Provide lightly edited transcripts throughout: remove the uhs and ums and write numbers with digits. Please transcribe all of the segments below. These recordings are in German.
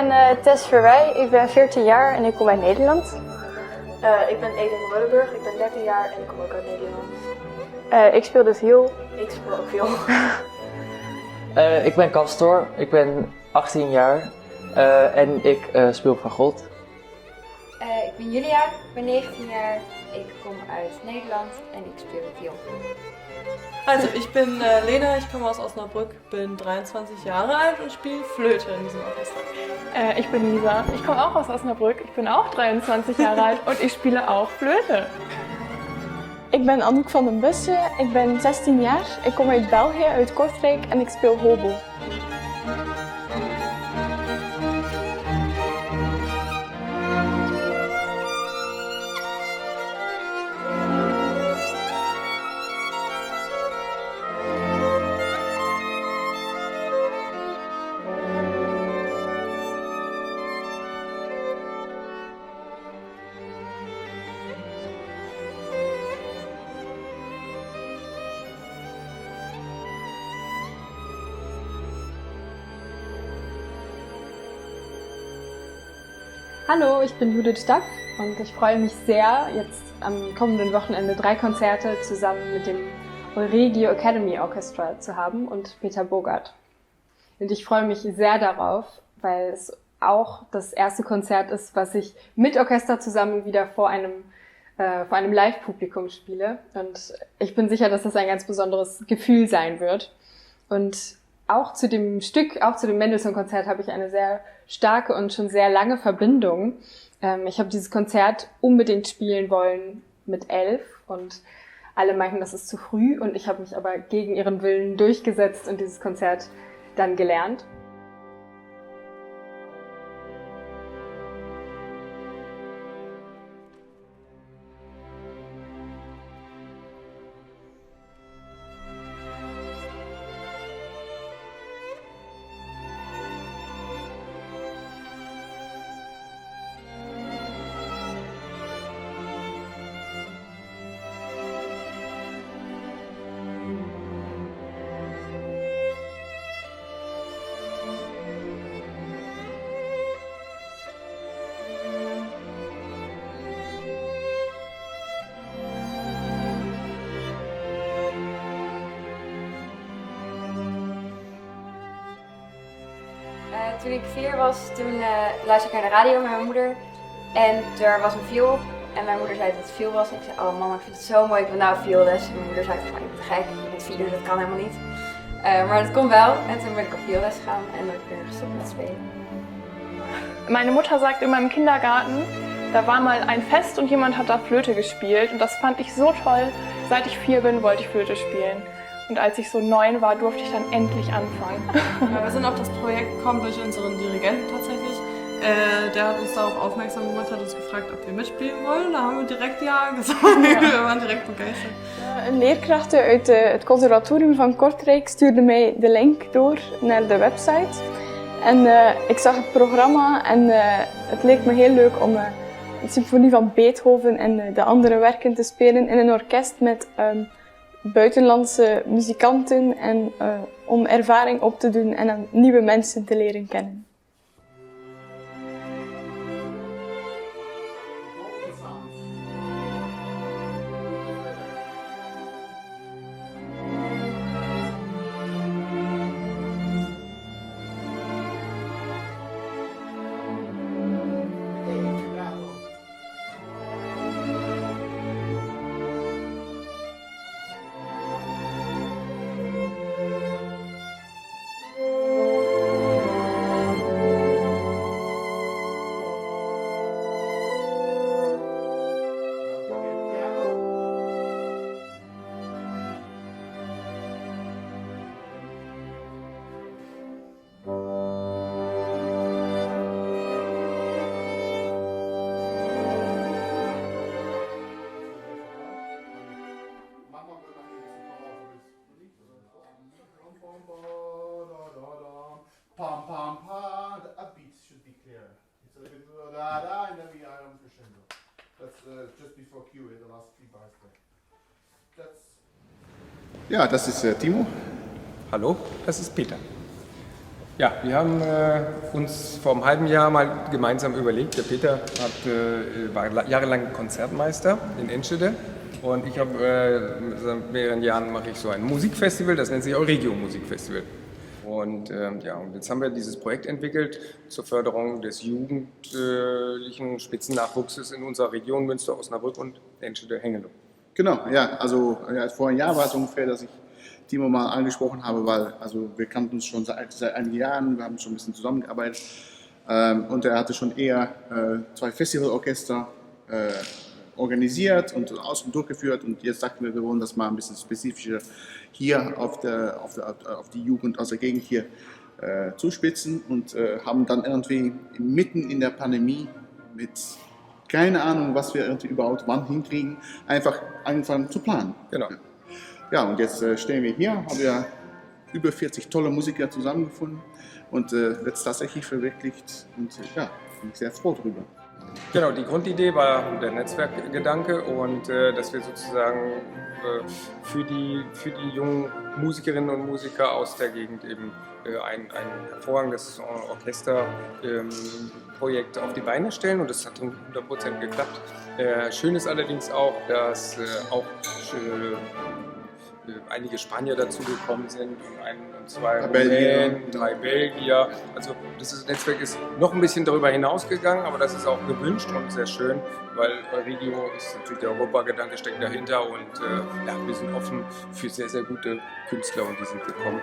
ben Tess Verwij, ik ben 14 jaar en ik kom uit Nederland. Ik ben Edith Rodeburg, ik ben 13 jaar en ik kom ook uit Nederland. Ik speel de viool. Ik speel ook veel. Ik ben Castor, ik ben 18 jaar en ik speel fagot. Ik ben Julia, ik ben 19 jaar, ik kom uit Nederland en ik speel viool. Also, ich bin Lena, ich komme aus Osnabrück, bin 23 Jahre alt und spiele Flöte in diesem Orchester. Ich bin Lisa, ich komme auch aus Osnabrück, ich bin auch 23 Jahre alt und ich spiele auch Flöte. Ik ben Anouk van den Bussen, ik ben 16 jaar, ik kom uit België, uit Kortrijk en ik speel hobo. Hallo, ich bin Judith Stack und ich freue mich sehr, jetzt am kommenden Wochenende 3 Konzerte zusammen mit dem Euregio Academy Orchestra zu haben und Peter Bogart. Und ich freue mich sehr darauf, weil es auch das erste Konzert ist, was ich mit Orchester zusammen wieder vor einem Live-Publikum spiele. Und ich bin sicher, dass das ein ganz besonderes Gefühl sein wird. Und auch zu dem Stück, auch zu dem Mendelssohn-Konzert habe ich eine sehr starke und schon sehr lange Verbindung. Ich habe dieses Konzert unbedingt spielen wollen mit 11 und alle meinten, das ist zu früh und ich habe mich aber gegen ihren Willen durchgesetzt und dieses Konzert dann gelernt. Toen ik 4 was, toen luisterde ik naar de radio met mijn moeder en er was een viool en mijn moeder zei dat het viool was en ik zei, oh mama, ik vind het zo mooi, ik wil nou vioolles. En mijn moeder zei, van, je bent gek, je bent 4, dat kan helemaal niet. Maar dat kon wel en toen ben ik op vioolles gegaan en dan ben ik gestopt met spelen. Meine Mutter sagt immer im Kindergarten, da war mal ein Fest und jemand hat da Flöte gespielt und das fand ich so toll. Seit ich 4 bin, wollte ich Flöte spielen. Und als ich so 9 war, durfte ich dann endlich anfangen. Wir sind auf das Projekt gekommen durch unseren Dirigenten tatsächlich. Der hat uns darauf aufmerksam gemacht, hat uns gefragt, ob wir mitspielen wollen. Da haben wir direkt ja gesagt. Wir waren direct begeisterd. Een leerkracht uit het conservatorium van Kortrijk stuurde mij de link door naar de website. En ik zag het programma en het leek me heel leuk om de symfonie van Beethoven en de andere werken te spelen in een orkest met buitenlandse muzikanten en om ervaring op te doen en aan nieuwe mensen te leren kennen. Pam pam pa. The upbeats should be clear. It's a little bit da da and then we are on crescendo. That's just before Q in the last 3 bars there. Ja, das ist Timo. Hallo, das ist Peter. Ja, wir haben uns vor einem halben Jahr mal gemeinsam überlegt. Der Peter war jahrelang Konzertmeister in Enschede und ich habe seit mehreren Jahren mache ich so ein Musikfestival, das nennt sich Euregio Musikfestival. Und und jetzt haben wir dieses Projekt entwickelt zur Förderung des jugendlichen Spitzennachwuchses in unserer Region Münster, Osnabrück und Enschede-Hengelo. Genau, ja, also vor einem Jahr war es ungefähr, dass ich Timo mal angesprochen habe, weil wir kannten uns schon seit einigen Jahren, wir haben schon ein bisschen zusammengearbeitet und er hatte schon eher 2 Festivalorchester organisiert und durchgeführt und jetzt sagten wir wollen das mal ein bisschen spezifischer hier auf die Jugend aus der Gegend hier zuspitzen und haben dann irgendwie mitten in der Pandemie mit keine Ahnung, was wir irgendwie überhaupt wann hinkriegen, einfach angefangen zu planen. Genau. Ja, und jetzt stehen wir hier, haben wir über 40 tolle Musiker zusammengefunden und wird es tatsächlich verwirklicht und bin ich sehr froh drüber. Genau, die Grundidee war der Netzwerkgedanke und dass wir sozusagen für die jungen Musikerinnen und Musiker aus der Gegend eben ein hervorragendes Orchesterprojekt auf die Beine stellen und das hat 100% geklappt. Schön ist allerdings auch, dass auch einige Spanier dazugekommen sind und 2 Rumänen, 3 Belgier. Also das Netzwerk ist noch ein bisschen darüber hinausgegangen, aber das ist auch gewünscht und sehr schön, weil Euregio ist natürlich der Europagedanke steckt dahinter und wir sind offen für sehr, sehr gute Künstler und die sind gekommen.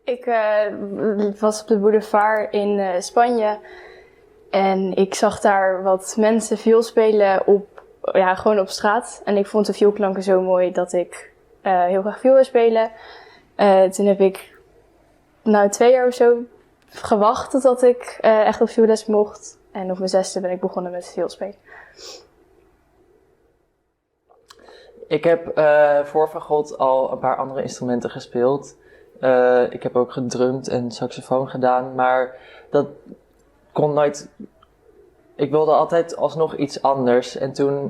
Ik was op de boulevard in Spanje en ik zag daar wat mensen viool spelen gewoon op straat. En ik vond de vioolklanken zo mooi dat ik heel graag viool wil spelen. Toen heb ik 2 jaar of zo gewacht totdat ik echt op vioolles mocht. En op mijn 6e ben ik begonnen met viool spelen. Ik heb voor Van God al een paar andere instrumenten gespeeld. Ik heb ook gedrumd en saxofoon gedaan, maar dat kon nooit... Ik wilde altijd alsnog iets anders en toen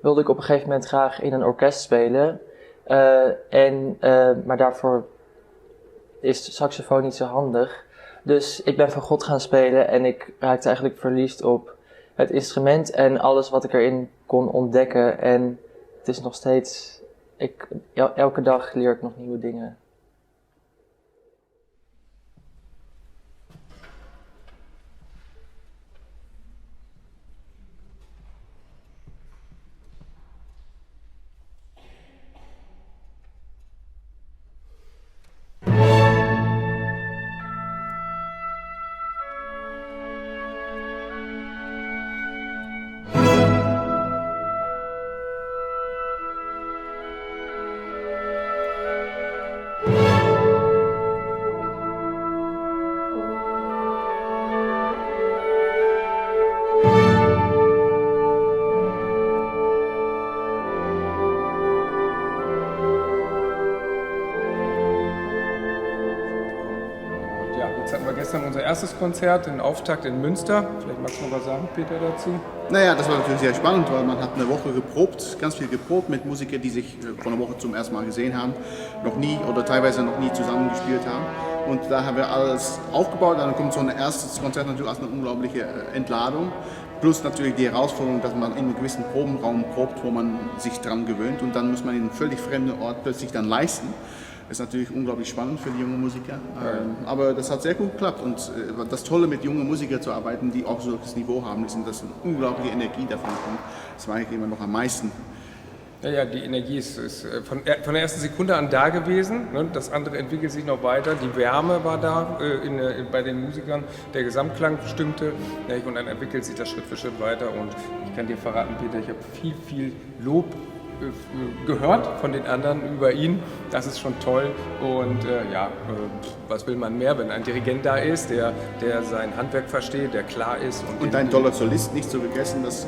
wilde ik op een gegeven moment graag in een orkest spelen. Maar daarvoor is saxofoon niet zo handig. Dus ik ben Van God gaan spelen en ik raakte eigenlijk verliefd op het instrument en alles wat ik erin kon ontdekken. En het is nog steeds... Elke dag leer ik nog nieuwe dingen. Jetzt hatten wir gestern unser erstes Konzert, den Auftakt in Münster. Vielleicht magst du noch was sagen, Peter, dazu? Naja, das war natürlich sehr spannend, weil man hat eine Woche geprobt, ganz viel geprobt mit Musikern, die sich von der Woche zum ersten Mal gesehen haben, noch nie oder teilweise noch nie zusammengespielt haben. Und da haben wir alles aufgebaut. Dann kommt so ein erstes Konzert natürlich als eine unglaubliche Entladung. Plus natürlich die Herausforderung, dass man in einem gewissen Probenraum probt, wo man sich dran gewöhnt. Und dann muss man in einem völlig fremden Ort plötzlich dann leisten. Das ist natürlich unglaublich spannend für die jungen Musiker. Aber das hat sehr gut geklappt. Und das Tolle mit jungen Musikern zu arbeiten, die auch so das Niveau haben, ist, dass eine unglaubliche Energie davon kommt. Das war eigentlich immer noch am meisten. Ja, die Energie ist von der ersten Sekunde an da gewesen. Ne? Das andere entwickelt sich noch weiter. Die Wärme war da bei den Musikern. Der Gesamtklang stimmte. Ne? Und dann entwickelt sich das Schritt für Schritt weiter. Und ich kann dir verraten, Peter, ich habe viel Lob gehört von den anderen über ihn. Das ist schon toll. Und was will man mehr, wenn ein Dirigent da ist, der sein Handwerk versteht, der klar ist. Und ein toller Solist, nicht zu vergessen, das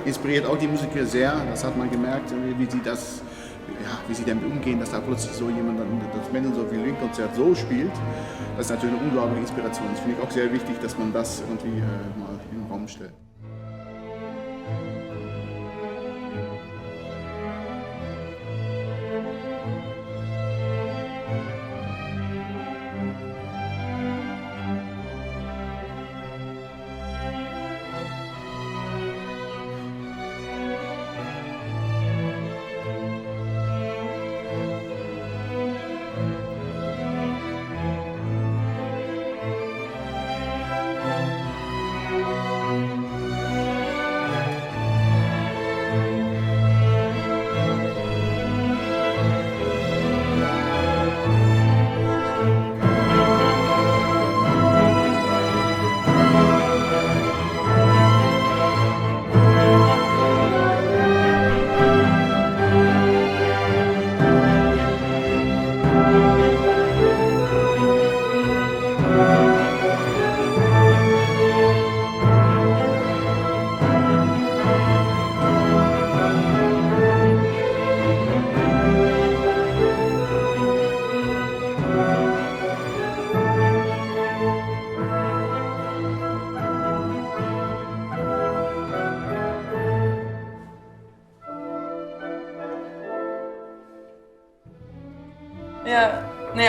inspiriert auch die Musiker sehr. Das hat man gemerkt, wie sie damit umgehen, dass da plötzlich so jemand dann das Mendelssohn-Violinkonzert so spielt. Das ist natürlich eine unglaubliche Inspiration. Das finde ich auch sehr wichtig, dass man das irgendwie mal in den Raum stellt.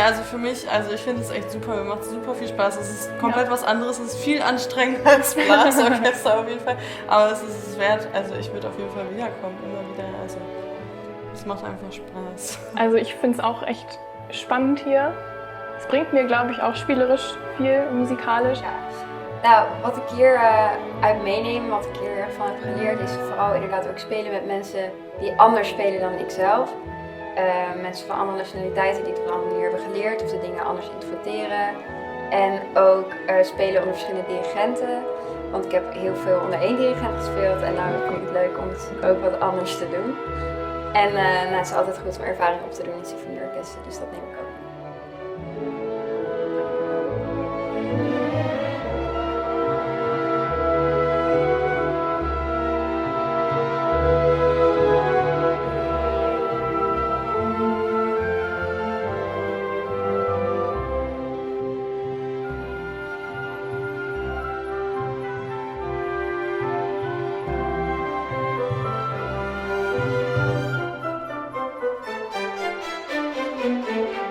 Also für mich, ich finde es echt super, mir macht super viel Spaß. Es ist komplett was anderes, es ist viel anstrengender als Blasorchester auf jeden Fall. Aber es ist es wert, ich würde auf jeden Fall wiederkommen, immer wieder. Es macht einfach Spaß. Also ich finde es auch echt spannend hier. Es bringt mir, glaube ik, ook spielerisch viel, musikalisch. Ja. Nou, wat ik hier uit meeneem, wat ik hier van heb geleerd, is vooral inderdaad ook spelen met mensen die anders spelen dan ikzelf. Mensen van andere nationaliteiten die het op een andere manier hebben geleerd of de dingen anders interpreteren. En ook spelen onder verschillende dirigenten. Want ik heb heel veel onder één dirigent gespeeld en nou vind ik het leuk om het ook wat anders te doen. En het is altijd goed om ervaring op te doen in symfonieorkesten, dus dat neem ik ook. Thank you.